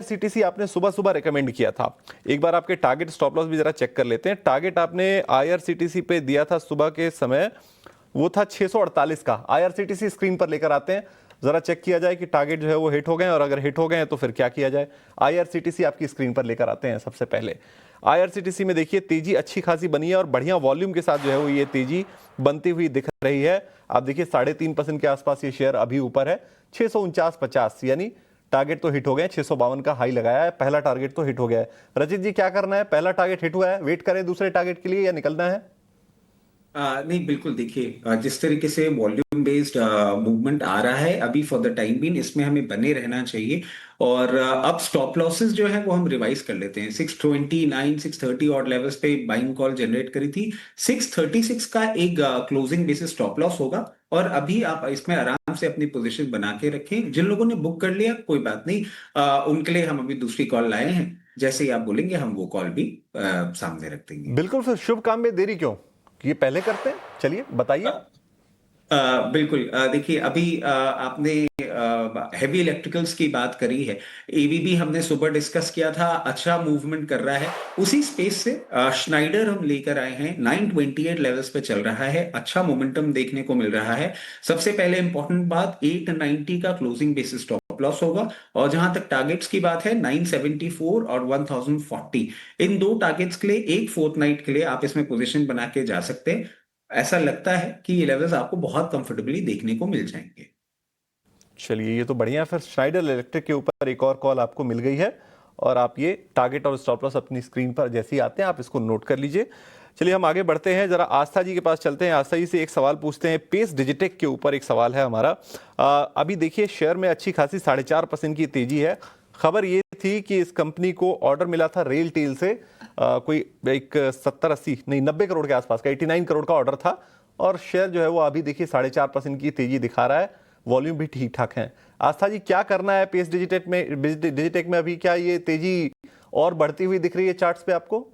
IRCTC आपने सुबह सुबह रेकमेंड किया था, एक बार आपके टारगेट स्टॉप लॉस भी जरा चेक कर लेते हैं। टारगेट आपने आईआरसीटीसी पे दिया था सुबह के समय, वो था 648 का। आईआरसीटीसी स्क्रीन पर लेकर आते हैं, जरा चेक किया जाए कि टारगेट जो है वो हिट हो गए, और अगर हिट हो गए तो फिर क्या किया जाए। आईआरसीटीसी आपकी स्क्रीन पर लेकर आते हैं। सबसे पहले आईआरसीटीसी में देखिए तेजी अच्छी खासी बनी है और बढ़िया वॉल्यूम के साथ जो है वो ये तेजी बनती हुई दिख रही है। आप देखिए 3.5% के आसपास ये शेयर अभी ऊपर है, 649.50, यानी टारगेट तो हिट हो गए। 652 का हाई लगाया है, पहला टारगेट तो हिट हो गया है। रचित जी क्या करना है, पहला टारगेट हिट हुआ है, वेट करें दूसरे टारगेट के लिए या निकलना है? नहीं, बिल्कुल देखिए, जिस तरीके से वॉल्यूम बेस्ड मूवमेंट आ रहा है अभी फॉर द टाइम बीन, इसमें हमें बने रहना चाहिए। और अब स्टॉप लॉसेस जो है वो हम रिवाइज कर लेते हैं। 629 630 और लेवल्स पे बाइंग कॉल जनरेट करी थी। 636 का एक क्लोजिंग बेसिस स्टॉप लॉस होगा, और अभी आप इसमें आराम से अपनी पोजीशन बना के रखें। जिन लोगों ने बुक कर लिया कोई बात नहीं, उनके लिए हम अभी दूसरी कॉल लाए हैं। जैसे ही आप बोलेंगे हम वो कॉल भी सामने रख देंगे। बिल्कुल, फिर शुभ काम में देरी क्यों, ये पहले करते हैं, चलिए बताइए। बिल्कुल, देखिए अभी आपने हैवी इलेक्ट्रिकल्स की बात करी है। एबीबी हमने सुबह डिस्कस किया था, अच्छा मूवमेंट कर रहा है। उसी स्पेस से श्नाइडर हम लेकर आए हैं, 928 लेवल्स पे चल रहा है, अच्छा मोमेंटम देखने को मिल रहा है। सबसे पहले इंपॉर्टेंट बात, 890 का क्लोजिंग बेसिस स्टॉप लॉस होगा। और जहां तक टारगेट्स की बात है, 974 और 1040, इन दो टारगेट्स के लिए एक फोर्थ के लिए आप इसमें पोजीशन बना के जा सकते हैं। ऐसा लगता है कि ये लेवल्स आपको बहुत कंफर्टेबली देखने को मिल जाएंगे। चलिए ये तो बढ़िया है। फिर स्नाइडर इलेक्ट्रिक के ऊपर एक और कॉल आपको मिल गई है, और आप ये टारगेट और स्टॉप लॉस अपनी स्क्रीन पर जैसे ही आते हैं आप इसको नोट कर लीजिए। चलिए हम आगे बढ़ते हैं, जरा आस्था जी के पास चलते हैं। आस्था जी से एक सवाल पूछते हैं, पेस डिजिटेक के ऊपर एक सवाल है हमारा। अभी देखिए शेयर में अच्छी खासी 4.5% की तेजी है। खबर ये थी कि इस कंपनी को ऑर्डर मिला था रेल टेल से, कोई एक 70-80 नहीं 90 करोड़ के आसपास का, 89 करोड़ का ऑर्डर था, और शेयर जो है वो अभी देखिए 4.5% की तेजी दिखा रहा है। वॉल्यूम भी ठीक ठाक है। आस्था जी क्या करना है पेस डिजिटेक में अभी, क्या ये तेजी और बढ़ती हुई दिख रही है चार्ट्स पे आपको?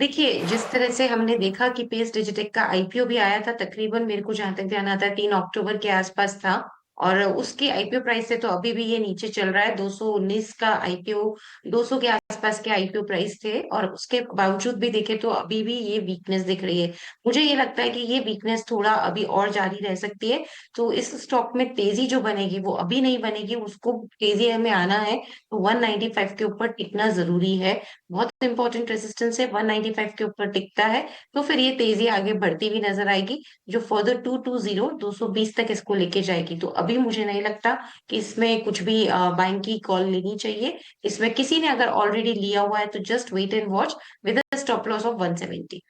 देखिए, जिस तरह से हमने देखा कि पेस डिजिटेक का आईपीओ भी आया था, तकरीबन मेरे को जहां तक ध्यान आता है 3 अक्टूबर के आसपास था। और उसके आईपीओ प्राइस से तो अभी भी ये नीचे चल रहा है। 219 का आईपीओ, 200 के आसपास के आईपीओ प्राइस थे, और उसके बावजूद भी देखे तो अभी भी ये वीकनेस दिख रही है। मुझे ये लगता है कि ये वीकनेस थोड़ा अभी और जारी रह सकती है। तो इस स्टॉक में तेजी जो बनेगी वो अभी नहीं बनेगी, उसको तेजी में आना है तो 195 के ऊपर टिकना जरूरी है। बहुत इंपॉर्टेंट रेजिस्टेंस है, 195 के ऊपर टिकता है तो फिर ये तेजी आगे बढ़ती हुई नजर आएगी, जो फर्दर 220 तक इसको लेके जाएगी। तो अभी मुझे नहीं लगता कि इसमें कुछ भी बाइंग की कॉल लेनी चाहिए। इसमें किसी ने अगर ऑलरेडी लिया हुआ है तो just wait and watch with stop loss of 170।